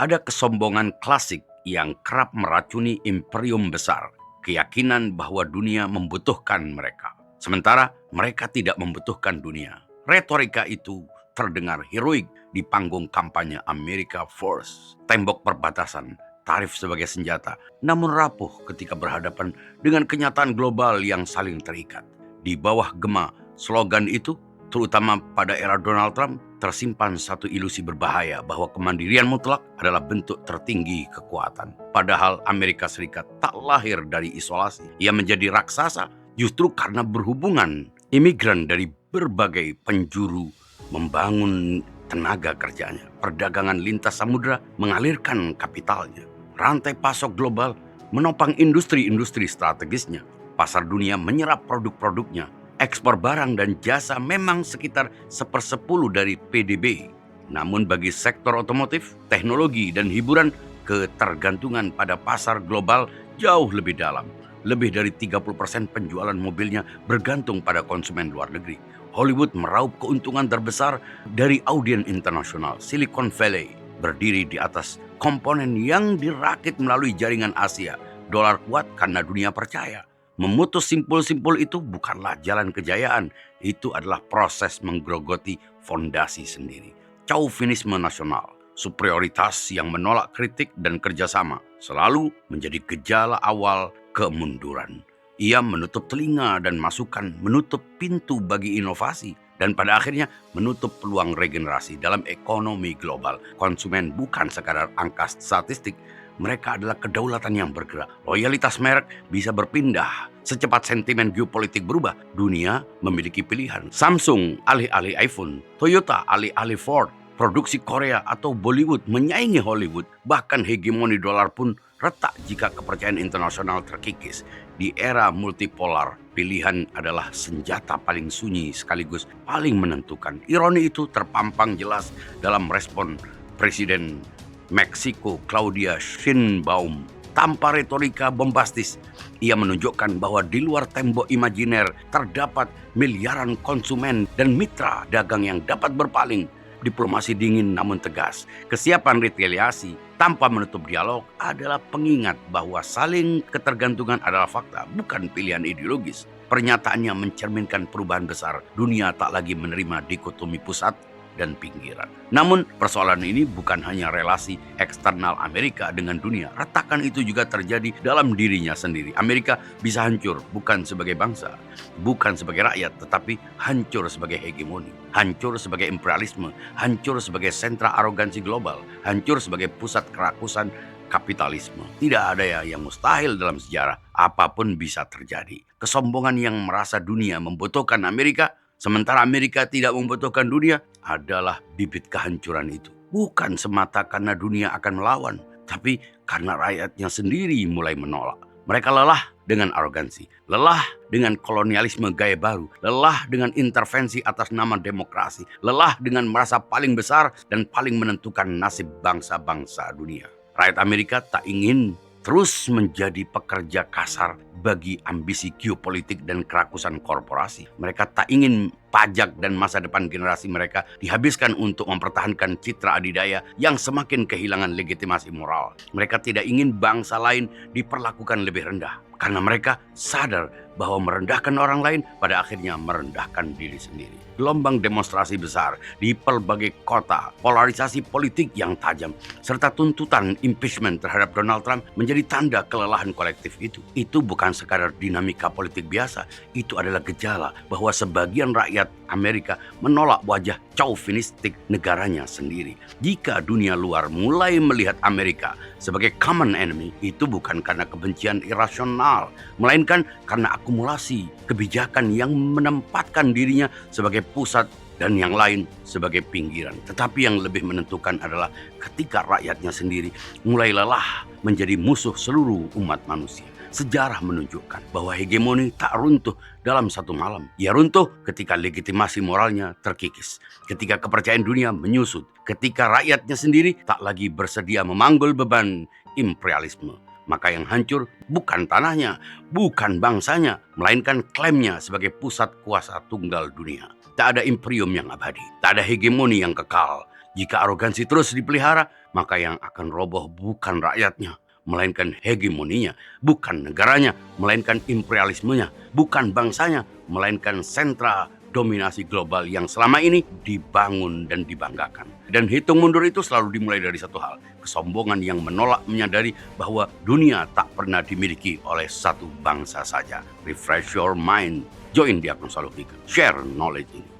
Ada kesombongan klasik yang kerap meracuni imperium besar, keyakinan bahwa dunia membutuhkan mereka. Sementara mereka tidak membutuhkan dunia. Retorika itu terdengar heroik di panggung kampanye America First, tembok perbatasan, tarif sebagai senjata, namun rapuh ketika berhadapan dengan kenyataan global yang saling terikat. Di bawah gema slogan itu, terutama pada era Donald Trump, tersimpan satu ilusi berbahaya bahwa kemandirian mutlak adalah bentuk tertinggi kekuatan. Padahal Amerika Serikat tak lahir dari isolasi. Ia menjadi raksasa justru karena berhubungan imigran dari berbagai penjuru membangun tenaga kerjanya. Perdagangan lintas samudera mengalirkan kapitalnya. Rantai pasok global menopang industri-industri strategisnya. Pasar dunia menyerap produk-produknya. Ekspor barang dan jasa memang sekitar 1/10 dari PDB. Namun bagi sektor otomotif, teknologi, dan hiburan, ketergantungan pada pasar global jauh lebih dalam. Lebih dari 30% penjualan mobilnya bergantung pada konsumen luar negeri. Hollywood meraup keuntungan terbesar dari audien internasional. Silicon Valley berdiri di atas komponen yang dirakit melalui jaringan Asia. Dolar kuat karena dunia percaya. Memutus simpul-simpul itu bukanlah jalan kejayaan. Itu adalah proses menggerogoti fondasi sendiri. Chauvinisme nasional, superioritas yang menolak kritik dan kerjasama, selalu menjadi gejala awal kemunduran. Ia menutup telinga dan masukan, menutup pintu bagi inovasi, dan pada akhirnya menutup peluang regenerasi dalam ekonomi global. Konsumen bukan sekadar angka statistik, mereka adalah kedaulatan yang bergerak. Loyalitas merek bisa berpindah secepat sentimen geopolitik berubah. Dunia memiliki pilihan. Samsung alih-alih iPhone, Toyota alih-alih Ford, produksi Korea atau Bollywood menyaingi Hollywood. Bahkan hegemoni dolar pun retak jika kepercayaan internasional terkikis. Di era multipolar, pilihan adalah senjata paling sunyi sekaligus paling menentukan. Ironi itu terpampang jelas dalam respon Presiden Meksiko Claudia Sheinbaum. Tanpa retorika bombastis, ia menunjukkan bahwa di luar tembok imajiner terdapat miliaran konsumen dan mitra dagang yang dapat berpaling. Diplomasi dingin namun tegas, kesiapan retaliasi tanpa menutup dialog adalah pengingat bahwa saling ketergantungan adalah fakta, bukan pilihan ideologis. Pernyataannya mencerminkan perubahan besar. Dunia tak lagi menerima dikotomi pusat dan pinggiran. Namun persoalan ini bukan hanya relasi eksternal Amerika dengan dunia. Retakan itu juga terjadi dalam dirinya sendiri. Amerika bisa hancur bukan sebagai bangsa, bukan sebagai rakyat, tetapi hancur sebagai hegemoni, hancur sebagai imperialisme, hancur sebagai sentra arogansi global, hancur sebagai pusat kerakusan kapitalisme. Tidak ada yang mustahil dalam sejarah. Apapun bisa terjadi. Kesombongan yang merasa dunia membutuhkan Amerika, sementara Amerika tidak membutuhkan dunia, adalah bibit kehancuran itu. Bukan semata karena dunia akan melawan, tapi karena rakyatnya sendiri mulai menolak. Mereka lelah dengan arogansi, lelah dengan kolonialisme gaya baru, lelah dengan intervensi atas nama demokrasi, lelah dengan merasa paling besar dan paling menentukan nasib bangsa-bangsa dunia. Rakyat Amerika tak ingin terus menjadi pekerja kasar bagi ambisi geopolitik dan kerakusan korporasi. Mereka tak ingin pajak dan masa depan generasi mereka dihabiskan untuk mempertahankan citra adidaya yang semakin kehilangan legitimasi moral. Mereka tidak ingin bangsa lain diperlakukan lebih rendah, karena mereka sadar bahwa merendahkan orang lain pada akhirnya merendahkan diri sendiri. Gelombang demonstrasi besar di berbagai kota, polarisasi politik yang tajam, serta tuntutan impeachment terhadap Donald Trump menjadi tanda kelelahan kolektif itu. Itu bukan sekadar dinamika politik biasa, itu adalah gejala bahwa sebagian rakyat Amerika menolak wajah chauvinistik negaranya sendiri. Jika dunia luar mulai melihat Amerika sebagai common enemy, itu bukan karena kebencian irasional, melainkan karena akumulasi kebijakan yang menempatkan dirinya sebagai pusat dan yang lain sebagai pinggiran. Tetapi yang lebih menentukan adalah ketika rakyatnya sendiri mulai lelah menjadi musuh seluruh umat manusia. Sejarah menunjukkan bahwa hegemoni tak runtuh dalam satu malam. Ia runtuh ketika legitimasi moralnya terkikis, ketika kepercayaan dunia menyusut, ketika rakyatnya sendiri tak lagi bersedia memanggul beban imperialisme. Maka yang hancur bukan tanahnya, bukan bangsanya, melainkan klaimnya sebagai pusat kuasa tunggal dunia. Tak ada imperium yang abadi, tak ada hegemoni yang kekal. Jika arogansi terus dipelihara, maka yang akan roboh bukan rakyatnya, melainkan hegemoninya, bukan negaranya, melainkan imperialismenya, bukan bangsanya, melainkan sentra dominasi global yang selama ini dibangun dan dibanggakan. Dan hitung mundur itu selalu dimulai dari satu hal, kesombongan yang menolak menyadari bahwa dunia tak pernah dimiliki oleh satu bangsa saja. Refresh your mind. Join Diakon Salufika. Share knowledge ini.